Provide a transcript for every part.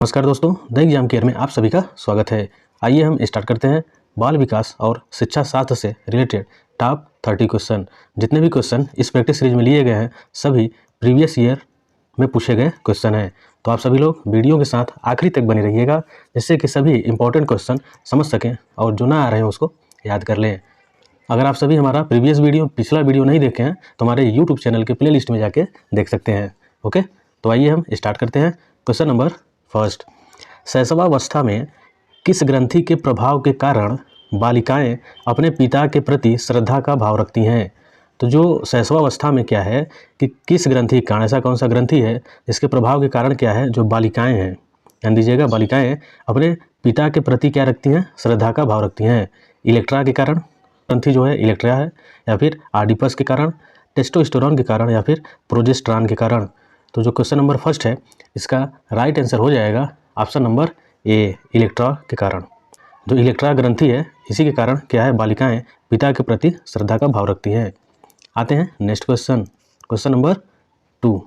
नमस्कार दोस्तों, the exam care में आप सभी का स्वागत है। आइए हम स्टार्ट करते हैं बाल विकास और शिक्षा शास्त्र से रिलेटेड टॉप 30 क्वेश्चन। जितने भी क्वेश्चन इस प्रैक्टिस सीरीज में लिए गए हैं सभी प्रीवियस ईयर में पूछे गए क्वेश्चन हैं। तो आप सभी लोग वीडियो के साथ आखिरी तक बने रहिएगा, जिससे कि सभी इंपॉर्टेंट क्वेश्चन समझ सकें और जो ना आ रहे हैं उसको याद कर लें। अगर आप सभी हमारा प्रीवियस वीडियो पिछला वीडियो नहीं देखे हैं तो हमारे यूट्यूब चैनल के प्ले लिस्ट में जाके देख सकते हैं। ओके, तो आइए हम स्टार्ट करते हैं। क्वेश्चन नंबर फर्स्ट, शैशवावस्था में किस ग्रंथि के प्रभाव के कारण बालिकाएं अपने पिता के प्रति श्रद्धा का भाव रखती हैं? तो जो शैशवावस्था में क्या है कि किस ग्रंथि के कारण, ऐसा कौन सा ग्रंथि है जिसके प्रभाव के कारण क्या है, जो बालिकाएं हैं, ध्यान दीजिएगा, बालिकाएं अपने पिता के प्रति क्या रखती हैं? श्रद्धा का भाव रखती हैं। इलेक्ट्रा के कारण ग्रंथि जो है इलेक्ट्रा है, या फिर आडिपस के कारण, टेस्टोस्टेरोन के कारण, या फिर प्रोजेस्टेरॉन के कारण। तो जो क्वेश्चन नंबर फर्स्ट है इसका राइट आंसर हो जाएगा ऑप्शन नंबर ए, इलेक्ट्रा के कारण। जो इलेक्ट्रा ग्रंथि है इसी के कारण क्या है, बालिकाएं पिता के प्रति श्रद्धा का भाव रखती हैं। आते हैं नेक्स्ट क्वेश्चन, क्वेश्चन नंबर 2,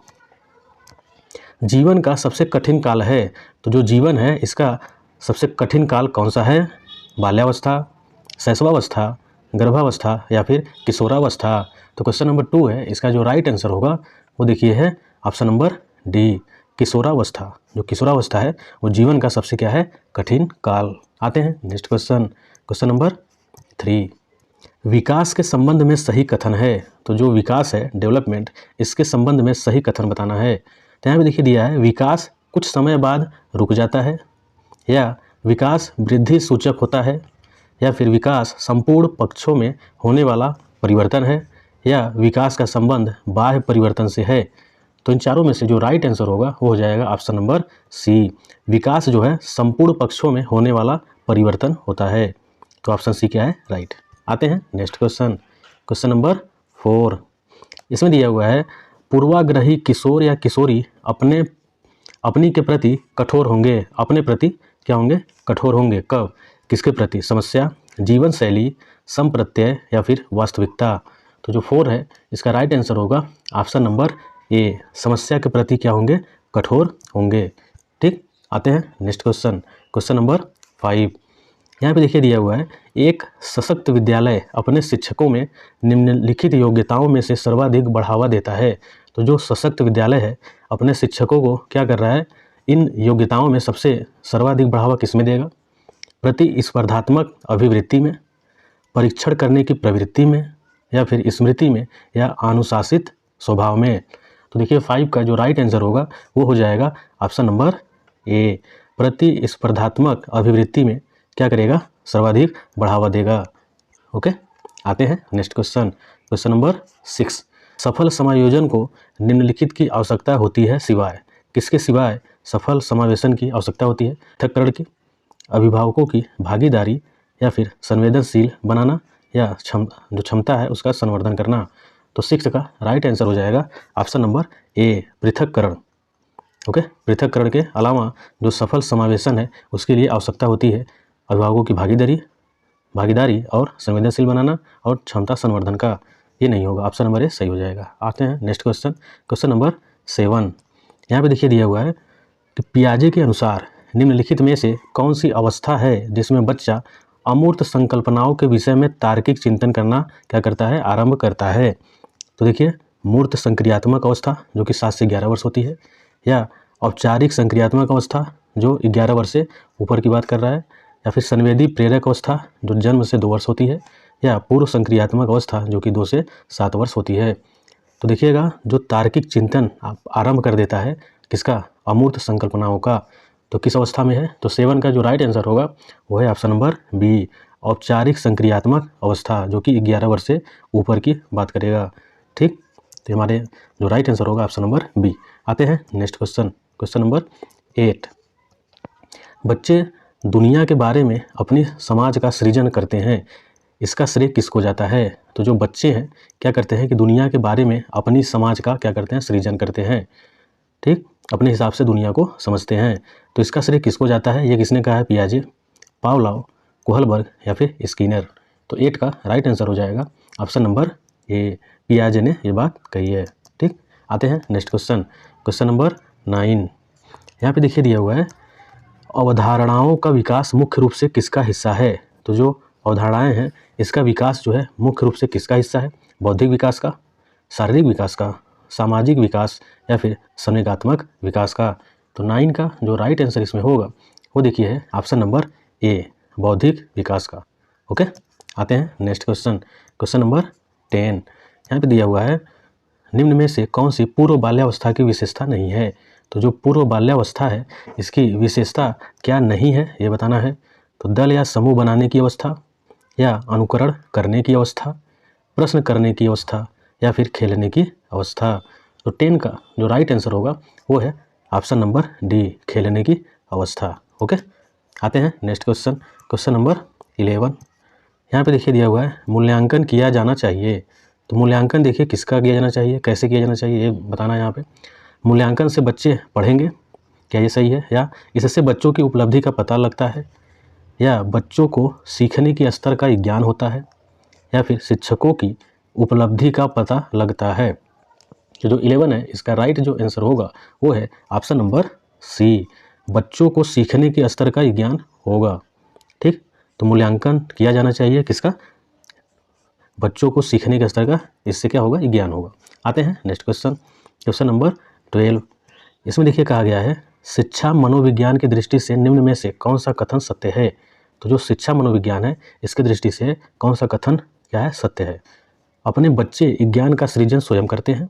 जीवन का सबसे कठिन काल है। तो जो जीवन है इसका सबसे कठिन काल कौन सा है? बाल्यावस्था, शैशवावस्था, गर्भावस्था, या फिर किशोरावस्था। तो क्वेश्चन नंबर 2 है, इसका जो राइट आंसर होगा वो देखिए है ऑप्शन नंबर डी, किशोरावस्था। जो किशोरावस्था है वो जीवन का सबसे क्या है, कठिन काल। आते हैं नेक्स्ट क्वेश्चन, क्वेश्चन नंबर 3, विकास के संबंध में सही कथन है। तो जो विकास है, डेवलपमेंट, इसके संबंध में सही कथन बताना है। तो यहाँ पे देखिए दिया है, विकास कुछ समय बाद रुक जाता है, या विकास वृद्धि सूचक होता है, या फिर विकास संपूर्ण पक्षों में होने वाला परिवर्तन है, या विकास का संबंध बाह्य परिवर्तन से है। तो इन चारों में से जो राइट आंसर होगा वो हो जाएगा ऑप्शन नंबर सी, विकास जो है संपूर्ण पक्षों में होने वाला परिवर्तन होता है। तो ऑप्शन सी क्या है, राइट। आते हैं नेक्स्ट क्वेश्चन, क्वेश्चन नंबर 4, इसमें दिया हुआ है, पूर्वाग्रही किशोर या किशोरी अपनी के प्रति कठोर होंगे। अपने प्रति क्या होंगे, कठोर होंगे। कब, किसके प्रति? समस्या, जीवन शैली, संप्रत्यय, या फिर वास्तविकता। तो जो 4 है इसका राइट आंसर होगा ऑप्शन नंबर ए, समस्या के प्रति क्या होंगे, कठोर होंगे। ठीक, आते हैं नेक्स्ट क्वेश्चन, क्वेश्चन नंबर 5, यहाँ पे देखिए दिया हुआ है, एक सशक्त विद्यालय अपने शिक्षकों में निम्नलिखित योग्यताओं में से सर्वाधिक बढ़ावा देता है। तो जो सशक्त विद्यालय है अपने शिक्षकों को क्या कर रहा है, इन योग्यताओं में सबसे सर्वाधिक बढ़ावा किस में देगा? प्रतिस्पर्धात्मक अभिवृत्ति में, परीक्षण करने की प्रवृत्ति में, या फिर स्मृति में, या अनुशासित स्वभाव में। तो देखिए 5 का जो राइट आंसर होगा वो हो जाएगा ऑप्शन नंबर ए, प्रतिस्पर्धात्मक अभिवृत्ति में क्या करेगा, सर्वाधिक बढ़ावा देगा। ओके, आते हैं नेक्स्ट क्वेश्चन, क्वेश्चन नंबर 6, सफल समायोजन को निम्नलिखित की आवश्यकता होती है सिवाय, किसके सिवाय सफल समावेशन की आवश्यकता होती है? पृथक्करण की, अभिभावकों की भागीदारी, या फिर संवेदनशील बनाना, या जो क्षमता है उसका संवर्धन करना। तो 6 का राइट आंसर हो जाएगा ऑप्शन नंबर ए, पृथक्करण। ओके, पृथक्करण के अलावा जो सफल समावेशन है उसके लिए आवश्यकता होती है अभिभावकों की भागीदारी और संवेदनशील बनाना और क्षमता संवर्धन का। ये नहीं होगा, ऑप्शन नंबर ए सही हो जाएगा। आते हैं नेक्स्ट क्वेश्चन, क्वेश्चन नंबर 7, यहाँ पे देखिए दिया हुआ है कि पियाजे के अनुसार निम्नलिखित में से कौन सी अवस्था है जिसमें बच्चा अमूर्त संकल्पनाओं के विषय में तार्किक चिंतन करना क्या करता है, आरंभ करता है? तो देखिए, मूर्त संक्रियात्मक अवस्था जो कि 7 से 11 वर्ष होती है, या औपचारिक संक्रियात्मक अवस्था जो 11 वर्ष से ऊपर की बात कर रहा है, या फिर संवेदी प्रेरक अवस्था जो जन्म से 2 वर्ष होती है, या पूर्व संक्रियात्मक अवस्था जो कि 2 से 7 वर्ष होती है। तो देखिएगा, जो तार्किक चिंतन आरंभ कर देता है किसका, अमूर्त संकल्पनाओं का, तो किस अवस्था में है? तो 7 का जो राइट आंसर होगा वो है ऑप्शन नंबर बी, औपचारिक संक्रियात्मक अवस्था जो कि 11 वर्ष से ऊपर की बात करेगा। ठीक, तो हमारे जो राइट आंसर होगा ऑप्शन नंबर बी। आते हैं नेक्स्ट क्वेश्चन, क्वेश्चन नंबर 8, बच्चे दुनिया के बारे में अपनी समाज का सृजन करते हैं, इसका श्रेय किसको जाता है? तो जो बच्चे हैं क्या करते हैं कि दुनिया के बारे में अपनी समाज का क्या करते हैं, सृजन करते हैं। ठीक, अपने हिसाब से दुनिया को समझते हैं। तो इसका श्रेय किसको जाता है? ये किसने कहा है? पियाजे, पावलोव, कोहलबर्ग, या फिर स्किनर। तो 8 का राइट आंसर हो जाएगा ऑप्शन नंबर ए, पियाजे ने ये बात कही है। ठीक, आते हैं नेक्स्ट क्वेश्चन, क्वेश्चन नंबर 9, यहाँ पे देखिए दिया हुआ है अवधारणाओं का विकास मुख्य रूप से किसका हिस्सा है? तो जो अवधारणाएं हैं इसका विकास जो है मुख्य रूप से किसका हिस्सा है? बौद्धिक विकास का, शारीरिक विकास का, सामाजिक विकास या फिर संवेगात्मक विकास का? तो 9 का जो राइट आंसर इसमें होगा वो देखिए है ऑप्शन नंबर ए, बौद्धिक विकास का। ओके, आते हैं नेक्स्ट क्वेश्चन। क्वेश्चन नंबर 10 यहाँ पे दिया हुआ है, निम्न में से कौन सी पूर्व बाल्यावस्था की विशेषता नहीं है? तो जो पूर्व बाल्यावस्था है इसकी विशेषता क्या नहीं है ये बताना है। तो दल या समूह बनाने की अवस्था, या अनुकरण करने की अवस्था, प्रश्न करने की अवस्था, या फिर खेलने की अवस्था? तो 10 का जो राइट आंसर होगा वो है ऑप्शन नंबर डी, खेलने की अवस्था। ओके, आते हैं नेक्स्ट क्वेश्चन। क्वेश्चन नंबर 11 यहाँ पे देखिए दिया हुआ है, मूल्यांकन किया जाना चाहिए। तो मूल्यांकन देखिए किसका किया जाना चाहिए, कैसे किया जाना चाहिए ये बताना है यहाँ पे। मूल्यांकन से बच्चे पढ़ेंगे, क्या ये सही है? या इससे बच्चों की उपलब्धि का पता लगता है, या बच्चों को सीखने की स्तर का ज्ञान होता है, या फिर शिक्षकों की उपलब्धि का पता लगता है? तो जो 11 है इसका राइट जो आंसर होगा वो है ऑप्शन नंबर सी, बच्चों को सीखने के स्तर का ज्ञान होगा। ठीक, तो मूल्यांकन किया जाना चाहिए किसका? बच्चों को सीखने के स्तर का, इससे क्या होगा? ज्ञान होगा। आते हैं नेक्स्ट क्वेश्चन। क्वेश्चन नंबर 12 इसमें देखिए कहा गया है, शिक्षा मनोविज्ञान की दृष्टि से निम्न में से कौन सा कथन सत्य है? तो जो शिक्षा मनोविज्ञान है इसकी दृष्टि से कौन सा कथन क्या है? सत्य है। अपने बच्चे ज्ञान का सृजन स्वयं करते हैं,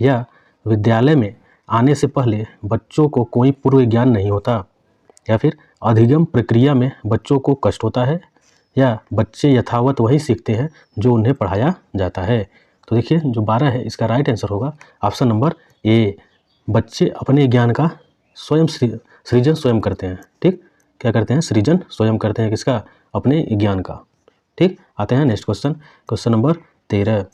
या विद्यालय में आने से पहले बच्चों को कोई पूर्व ज्ञान नहीं होता, या फिर अधिगम प्रक्रिया में बच्चों को कष्ट होता है, या बच्चे यथावत वही सीखते हैं जो उन्हें पढ़ाया जाता है? तो देखिए जो 12 है इसका राइट आंसर होगा ऑप्शन नंबर ए, बच्चे अपने ज्ञान का स्वयं सृजन स्वयं करते हैं। ठीक, क्या करते हैं? सृजन स्वयं करते हैं किसका? अपने ज्ञान का। ठीक, आते हैं नेक्स्ट क्वेश्चन। क्वेश्चन नंबर 13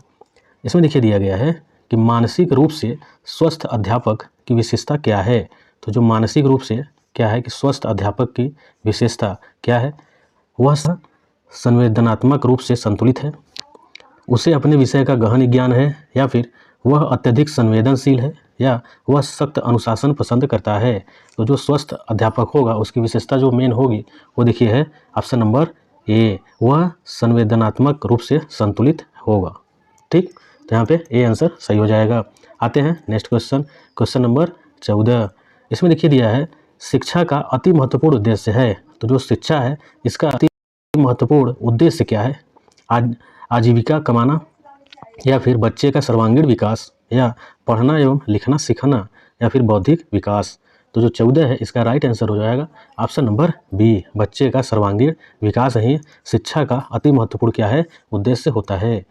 इसमें देखिए दिया गया है कि मानसिक रूप से स्वस्थ अध्यापक की विशेषता क्या है? तो जो मानसिक रूप से क्या है कि स्वस्थ अध्यापक की विशेषता क्या है? वह संवेदनात्मक रूप से संतुलित है, उसे अपने विषय का गहन ज्ञान है, या फिर वह अत्यधिक संवेदनशील है, या वह सख्त अनुशासन पसंद करता है? तो जो स्वस्थ अध्यापक होगा उसकी विशेषता जो मेन होगी वो देखिए है ऑप्शन नंबर ए, वह संवेदनात्मक रूप से संतुलित होगा। ठीक, तो यहाँ पे ए आंसर सही हो जाएगा। आते हैं नेक्स्ट क्वेश्चन। क्वेश्चन नंबर 14 इसमें देखिए दिया है, शिक्षा का अति महत्वपूर्ण उद्देश्य है। तो जो शिक्षा है इसका अति महत्वपूर्ण उद्देश्य क्या है? आजीविका कमाना, या फिर बच्चे का सर्वांगीण विकास, या पढ़ना एवं लिखना सिखाना, या फिर बौद्धिक विकास? तो जो 14 है इसका राइट आंसर हो जाएगा ऑप्शन नंबर बी, बच्चे का सर्वांगीण विकास ही शिक्षा का अति महत्वपूर्ण क्या है? उद्देश्य होता है।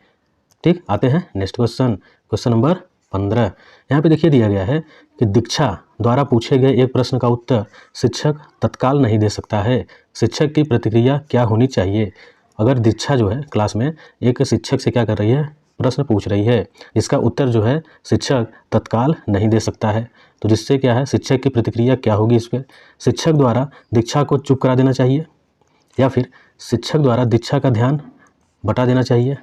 ठीक, आते हैं नेक्स्ट क्वेश्चन। क्वेश्चन नंबर 15 यहाँ पे देखिए दिया गया है कि दीक्षा द्वारा पूछे गए एक प्रश्न का उत्तर शिक्षक तत्काल नहीं दे सकता है, शिक्षक की प्रतिक्रिया क्या होनी चाहिए? अगर दीक्षा जो है क्लास में एक शिक्षक से क्या कर रही है? प्रश्न पूछ रही है, इसका उत्तर जो है शिक्षक तत्काल नहीं दे सकता है, तो जिससे क्या है शिक्षक की प्रतिक्रिया क्या होगी इस पर? शिक्षक द्वारा दीक्षा को चुप करा देना चाहिए, या फिर शिक्षक द्वारा दीक्षा का ध्यान बटा देना चाहिए,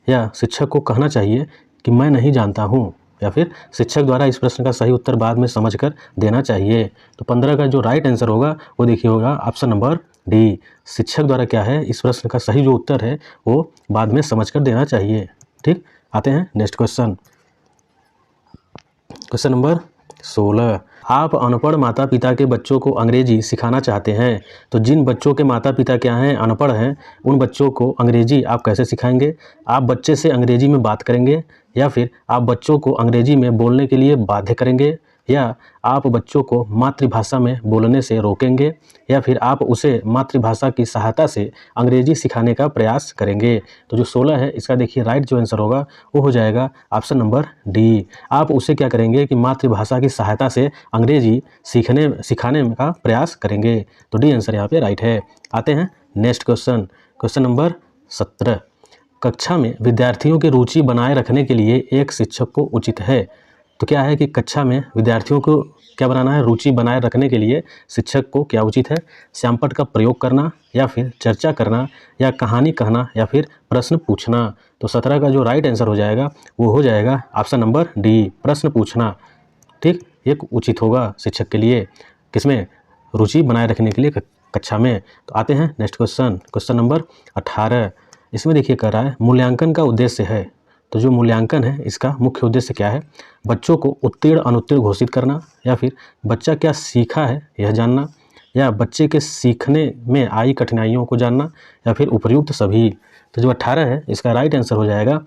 या शिक्षक को कहना चाहिए कि मैं नहीं जानता हूँ, या फिर शिक्षक द्वारा इस प्रश्न का सही उत्तर बाद में समझकर देना चाहिए? तो 15 का जो राइट आंसर होगा वो देखिए होगा ऑप्शन नंबर डी, शिक्षक द्वारा क्या है इस प्रश्न का सही जो उत्तर है वो बाद में समझकर देना चाहिए। ठीक, आते हैं नेक्स्ट क्वेश्चन। क्वेश्चन नंबर 16 आप अनपढ़ माता पिता के बच्चों को अंग्रेजी सिखाना चाहते हैं, तो जिन बच्चों के माता पिता क्या हैं? अनपढ़ हैं, उन बच्चों को अंग्रेजी आप कैसे सिखाएंगे? आप बच्चे से अंग्रेजी में बात करेंगे, या फिर आप बच्चों को अंग्रेजी में बोलने के लिए बाध्य करेंगे, या आप बच्चों को मातृभाषा में बोलने से रोकेंगे, या फिर आप उसे मातृभाषा की सहायता से अंग्रेजी सिखाने का प्रयास करेंगे? तो जो 16 है इसका देखिए राइट जो आंसर होगा वो हो जाएगा ऑप्शन नंबर डी, आप उसे क्या करेंगे कि मातृभाषा की सहायता से अंग्रेजी सिखाने का प्रयास करेंगे। तो डी आंसर यहाँ पे राइट है। आते हैं नेक्स्ट क्वेश्चन। क्वेश्चन नंबर 17 कक्षा में विद्यार्थियों की रुचि बनाए रखने के लिए एक शिक्षक को उचित है। तो क्या है कि कक्षा में विद्यार्थियों को क्या बनाना है? रुचि बनाए रखने के लिए शिक्षक को क्या उचित है? श्यामपट्ट का प्रयोग करना, या फिर चर्चा करना, या कहानी कहना, या फिर प्रश्न पूछना? तो 17 का जो राइट आंसर हो जाएगा वो हो जाएगा ऑप्शन नंबर डी, प्रश्न पूछना। ठीक, ये उचित होगा शिक्षक के लिए। किसमें? रुचि बनाए रखने के लिए कक्षा में। तो आते हैं नेक्स्ट क्वेश्चन, क्वेश्चन नंबर 18। इसमें देखिए कह रहा है मूल्यांकन का उद्देश्य है। तो जो मूल्यांकन है इसका मुख्य उद्देश्य क्या है? बच्चों को उत्तीर्ण अनुत्तीर्ण घोषित करना, या फिर बच्चा क्या सीखा है यह जानना, या बच्चे के सीखने में आई कठिनाइयों को जानना, या फिर उपयुक्त सभी। तो जो 18 है इसका राइट आंसर हो जाएगा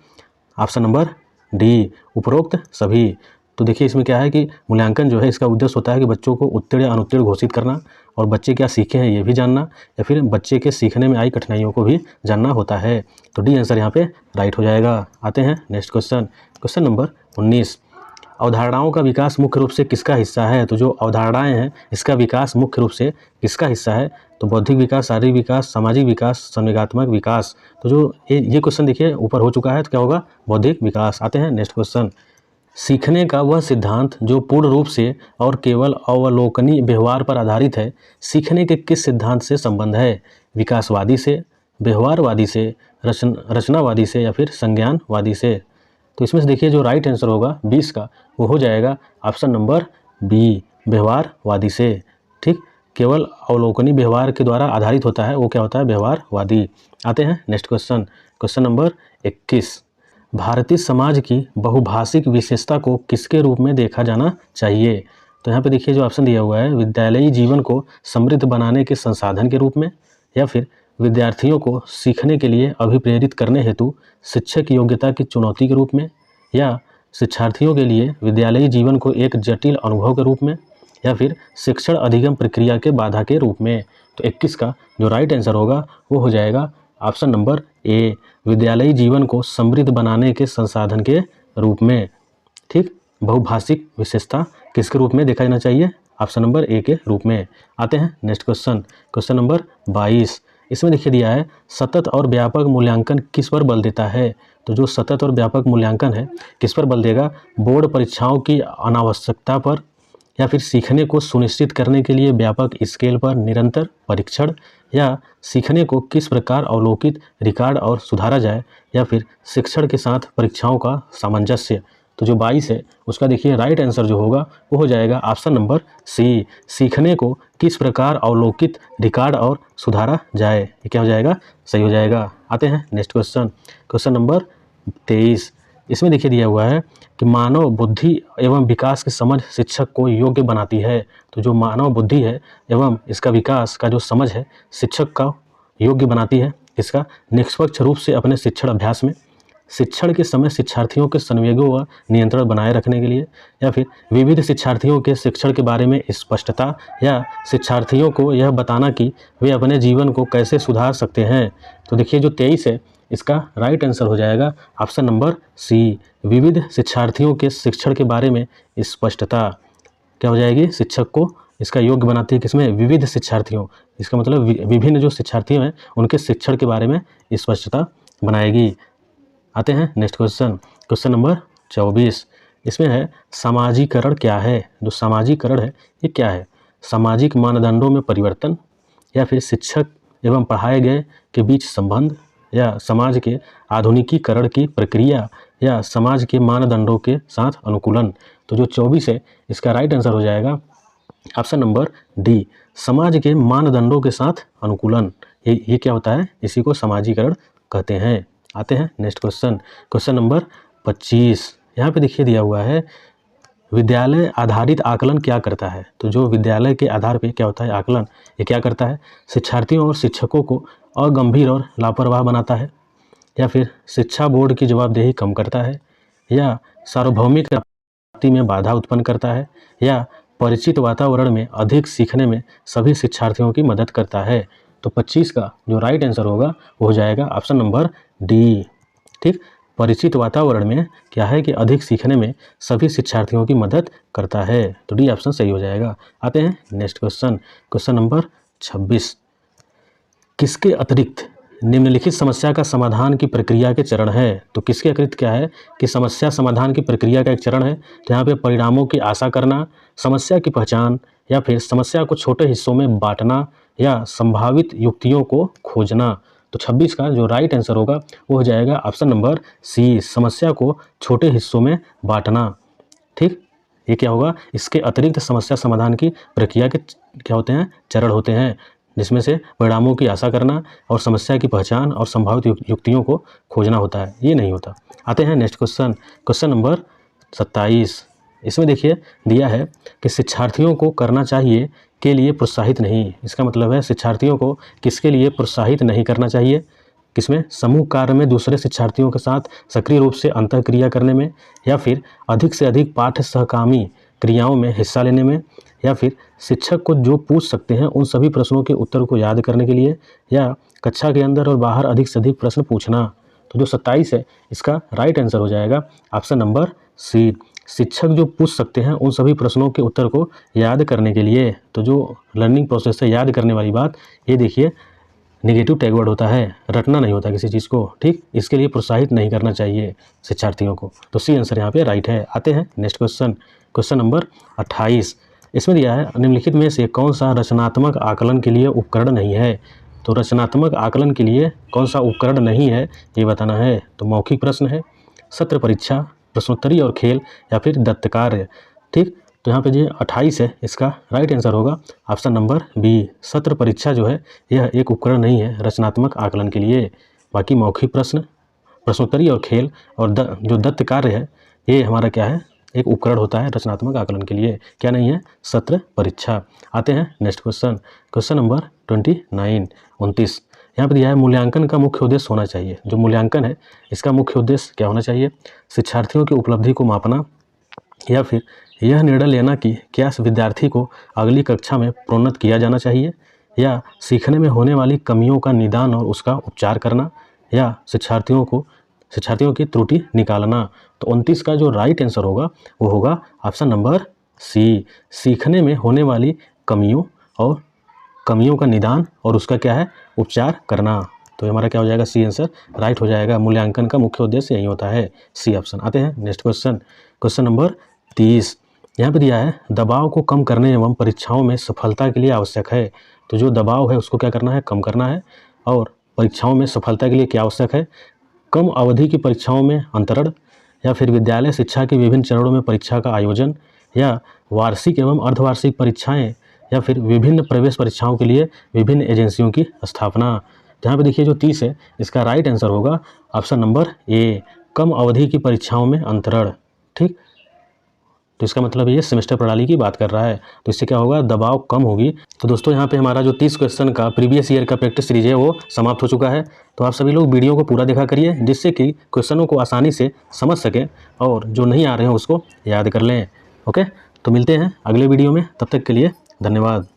ऑप्शन नंबर डी, उपरोक्त सभी। तो देखिए इसमें क्या है कि मूल्यांकन जो है इसका उद्देश्य होता है कि बच्चों को उत्तीर्ण या अनुत्तीर्ण घोषित करना, और बच्चे क्या सीखे हैं ये भी जानना, या फिर बच्चे के सीखने में आई कठिनाइयों को भी जानना होता है। तो डी आंसर यहाँ पे राइट हो जाएगा। आते हैं नेक्स्ट क्वेश्चन, क्वेश्चन नंबर 19। अवधारणाओं का विकास मुख्य रूप से किसका हिस्सा है? तो जो अवधारणाएं हैं इसका विकास मुख्य रूप से किसका हिस्सा है? तो बौद्धिक विकास, शारीरिक विकास, सामाजिक विकास, संवेगात्मक विकास। तो जो ये क्वेश्चन देखिए ऊपर हो चुका है, तो क्या होगा? बौद्धिक विकास। आते हैं नेक्स्ट क्वेश्चन, सीखने का वह सिद्धांत जो पूर्ण रूप से और केवल अवलोकनीय व्यवहार पर आधारित है, सीखने के किस सिद्धांत से संबंध है? विकासवादी से, व्यवहारवादी से, रचनावादी से, या फिर संज्ञानवादी से। तो इसमें से देखिए जो राइट आंसर होगा 20 का वो हो जाएगा ऑप्शन नंबर बी, व्यवहारवादी से। ठीक, केवल अवलोकनीय व्यवहार के द्वारा आधारित होता है वो क्या होता है? व्यवहारवादी। आते हैं next question, question number 21। Bharatiya Samaj की बहुभाषिक विशेषता को किसके रूप में देखा जाना चाहिए? तो यहाँ पे देखिए जो ऑप्शन दिया हुआ है, विद्यालयी जीवन को समृद्ध बनाने के संसाधन के रूप में, या फिर विद्यार्थियों को सीखने के लिए अभिप्रेरित करने हेतु शिक्षक योग्यता की चुनौती के रूप में, या शिक्षार्थियों के लिए विद्यालयी जीवन को एक जटिल अनुभव के रूप में, या फिर शिक्षण अधिगम प्रक्रिया के बाधा के रूप में। तो 21 का जो राइट आंसर होगा वो हो जाएगा ऑप्शन नंबर ए, विद्यालयी जीवन को समृद्ध बनाने के संसाधन के रूप में। ठीक, बहुभाषिक विशेषता किसके रूप में देखा जाना चाहिए? ऑप्शन नंबर ए के रूप में। आते हैं नेक्स्ट क्वेश्चन, क्वेश्चन नंबर 22। इसमें देखिए दिया है सतत और व्यापक मूल्यांकन किस पर बल देता है? तो जो सतत और व्यापक मूल्यांकन है किस पर बल देगा? बोर्ड परीक्षाओं की अनावश्यकता पर, या फिर सीखने को सुनिश्चित करने के लिए व्यापक स्केल पर निरंतर परीक्षण, या सीखने को किस प्रकार अवलोकित, रिकॉर्ड और सुधारा जाए, या फिर शिक्षण के साथ परीक्षाओं का सामंजस्य। तो जो 22 है उसका देखिए राइट आंसर जो होगा वो हो जाएगा ऑप्शन नंबर सी, सीखने को किस प्रकार अवलोकित, रिकॉर्ड और सुधारा जाए। ये क्या हो जाएगा? सही हो जाएगा। आते हैं नेक्स्ट क्वेश्चन, क्वेश्चन नंबर 23। इसमें देखिए दिया हुआ है कि मानव बुद्धि एवं विकास की समझ शिक्षक को योग्य बनाती है। तो जो मानव बुद्धि है एवं इसका विकास का जो समझ है शिक्षक का योग्य बनाती है। इसका निष्पक्ष रूप से अपने शिक्षण अभ्यास में, शिक्षण के समय शिक्षार्थियों के संवेगों व नियंत्रण बनाए रखने के लिए, या फिर विविध शिक्षार्थियों के शिक्षण के बारे में स्पष्टता, या शिक्षार्थियों को यह बताना कि वे अपने जीवन को कैसे सुधार सकते हैं। तो देखिए जो 23 है इसका राइट आंसर हो जाएगा ऑप्शन नंबर सी, विविध शिक्षार्थियों के शिक्षण के बारे में स्पष्टता। क्या हो जाएगी? शिक्षक को इसका योग्य बनाती है किसमें? विविध शिक्षार्थियों। इसका मतलब विभिन्न जो शिक्षार्थी हैं उनके शिक्षण के बारे में स्पष्टता बनाएगी। आते हैं नेक्स्ट क्वेश्चन, क्वेश्चन नंबर 24। इसमें है सामाजिकरण क्या है? जो सामाजिकरण है ये क्या है? सामाजिक मानदंडों में परिवर्तन, या फिर शिक्षक एवं पढ़ाए गए के बीच संबंध, या समाज के आधुनिकीकरण की प्रक्रिया, या समाज के मानदंडों के साथ अनुकूलन। तो जो 24 है इसका राइट आंसर हो जाएगा ऑप्शन नंबर डी, समाज के मानदंडों के साथ अनुकूलन। ये क्या होता है? इसी को सामाजिकरण कहते हैं। आते हैं नेक्स्ट क्वेश्चन, क्वेश्चन नंबर 25। यहाँ पे देखिए दिया हुआ है विद्यालय आधारित आकलन क्या करता है? तो जो विद्यालय के आधार पे क्या होता है आकलन, ये क्या करता है? शिक्षार्थियों और शिक्षकों को अगंभीर और लापरवाह बनाता है, या फिर शिक्षा बोर्ड की जवाबदेही कम करता है, या सार्वभौमिक प्राप्ति में बाधा उत्पन्न करता है, या परिचित वातावरण में अधिक सीखने में सभी शिक्षार्थियों की मदद करता है। तो 25 का जो राइट आंसर होगा वो हो जाएगा ऑप्शन नंबर डी। ठीक, परिचित वातावरण में क्या है कि अधिक सीखने में सभी शिक्षार्थियों की मदद करता है। तो डी ऑप्शन सही हो जाएगा। आते हैं नेक्स्ट क्वेश्चन, क्वेश्चन नंबर 26। किसके अतिरिक्त निम्नलिखित समस्या का समाधान की प्रक्रिया के चरण है? तो किसके अतिरिक्त क्या है कि समस्या समाधान की प्रक्रिया का एक चरण है। तो यहाँ पे परिणामों की आशा करना, समस्या की पहचान, या फिर समस्या को छोटे हिस्सों में बांटना, या संभावित युक्तियों को खोजना। तो 26 का जो राइट आंसर होगा वो हो जाएगा ऑप्शन नंबर सी, समस्या को छोटे हिस्सों में बांटना। ठीक, ये क्या होगा, इसके अतिरिक्त समस्या समाधान की प्रक्रिया के क्या होते हैं, चरण होते हैं, जिसमें से परिणामों की आशा करना और समस्या की पहचान और संभावित युक्तियों को खोजना होता है, ये नहीं होता। आते हैं नेक्स्ट क्वेश्चन, क्वेश्चन नंबर 27। इसमें देखिए दिया है कि शिक्षार्थियों को करना चाहिए के लिए प्रोत्साहित नहीं। इसका मतलब है शिक्षार्थियों को किसके लिए प्रोत्साहित नहीं करना चाहिए, किसमें, समूह कार्य में दूसरे शिक्षार्थियों के साथ सक्रिय रूप से अंतःक्रिया करने में, या फिर अधिक से अधिक पाठ्य सहकामी क्रियाओं में हिस्सा लेने में, या फिर शिक्षक को जो पूछ सकते हैं उन सभी प्रश्नों के उत्तर को याद करने के लिए, या कक्षा के अंदर और बाहर अधिक से अधिक प्रश्न पूछना। तो जो 27 है इसका राइट आंसर हो जाएगा ऑप्शन नंबर सी, शिक्षक जो पूछ सकते हैं उन सभी प्रश्नों के उत्तर को याद करने के लिए। तो जो लर्निंग प्रोसेस है, याद करने वाली बात, ये देखिए नेगेटिव टैग वर्ड होता है, रटना नहीं होता किसी चीज़ को, ठीक, इसके लिए प्रोत्साहित नहीं करना चाहिए शिक्षार्थियों को। तो सी आंसर यहाँ पे राइट है। आते हैं नेक्स्ट क्वेश्चन, क्वेश्चन नंबर 28। इसमें दिया है निम्नलिखित में से कौन सा रचनात्मक आकलन के लिए उपकरण नहीं है। तो रचनात्मक आकलन के लिए कौन सा उपकरण नहीं है ये बताना है। तो मौखिक प्रश्न है, सत्र परीक्षा, प्रश्नोत्तरी और खेल, या फिर दत्त कार्य, ठीक। तो यहाँ पे जो 28 है इसका राइट आंसर होगा ऑप्शन नंबर बी, सत्र परीक्षा जो है यह एक उपकरण नहीं है रचनात्मक आकलन के लिए। बाकी मौखिक प्रश्न, प्रश्नोत्तरी और खेल और जो दत्त कार्य है ये हमारा क्या है, एक उपकरण होता है रचनात्मक आकलन के लिए, क्या नहीं है, सत्र परीक्षा। आते हैं नेक्स्ट क्वेश्चन, क्वेश्चन नंबर 29। यहाँ पर दिया है मूल्यांकन का मुख्य उद्देश्य होना चाहिए। जो मूल्यांकन है इसका मुख्य उद्देश्य क्या होना चाहिए, शिक्षार्थियों की उपलब्धि को मापना, या फिर यह निर्णय लेना कि क्या विद्यार्थी को अगली कक्षा में प्रोन्नत किया जाना चाहिए, या सीखने में होने वाली कमियों का निदान और उसका उपचार करना, या शिक्षार्थियों की त्रुटि निकालना। तो 29 का जो राइट आंसर होगा वो होगा ऑप्शन नंबर सी, सीखने में होने वाली कमियों का निदान और उसका क्या है, उपचार करना। तो हमारा क्या हो जाएगा, सी आंसर राइट हो जाएगा। मूल्यांकन का मुख्य उद्देश्य यही होता है, सी ऑप्शन। आते हैं नेक्स्ट क्वेश्चन, क्वेश्चन नंबर 30। यहाँ पे दिया है दबाव को कम करने एवं परीक्षाओं में सफलता के लिए आवश्यक है। तो जो दबाव है उसको क्या करना है, कम करना है, और परीक्षाओं में सफलता के लिए क्या आवश्यक है, कम अवधि की परीक्षाओं में अंतरण, या फिर विद्यालय शिक्षा के विभिन्न चरणों में परीक्षा का आयोजन, या वार्षिक एवं अर्धवार्षिक परीक्षाएं, या फिर विभिन्न प्रवेश परीक्षाओं के लिए विभिन्न एजेंसियों की स्थापना। यहाँ पे देखिए जो 30 है इसका राइट आंसर होगा ऑप्शन नंबर ए, कम अवधि की परीक्षाओं में अंतरण, ठीक। तो इसका मतलब ये सेमेस्टर प्रणाली की बात कर रहा है, तो इससे क्या होगा, दबाव कम होगी। तो दोस्तों यहाँ पे हमारा जो 30 क्वेश्चन का प्रीवियस ईयर का प्रैक्टिस सीरीज है वो समाप्त हो चुका है। तो आप सभी लोग वीडियो को पूरा देखा करिए, जिससे कि क्वेश्चनों को आसानी से समझ सकें और जो नहीं आ रहे हैं उसको याद कर लें। ओके, तो मिलते हैं अगले वीडियो में, तब तक के लिए धन्यवाद।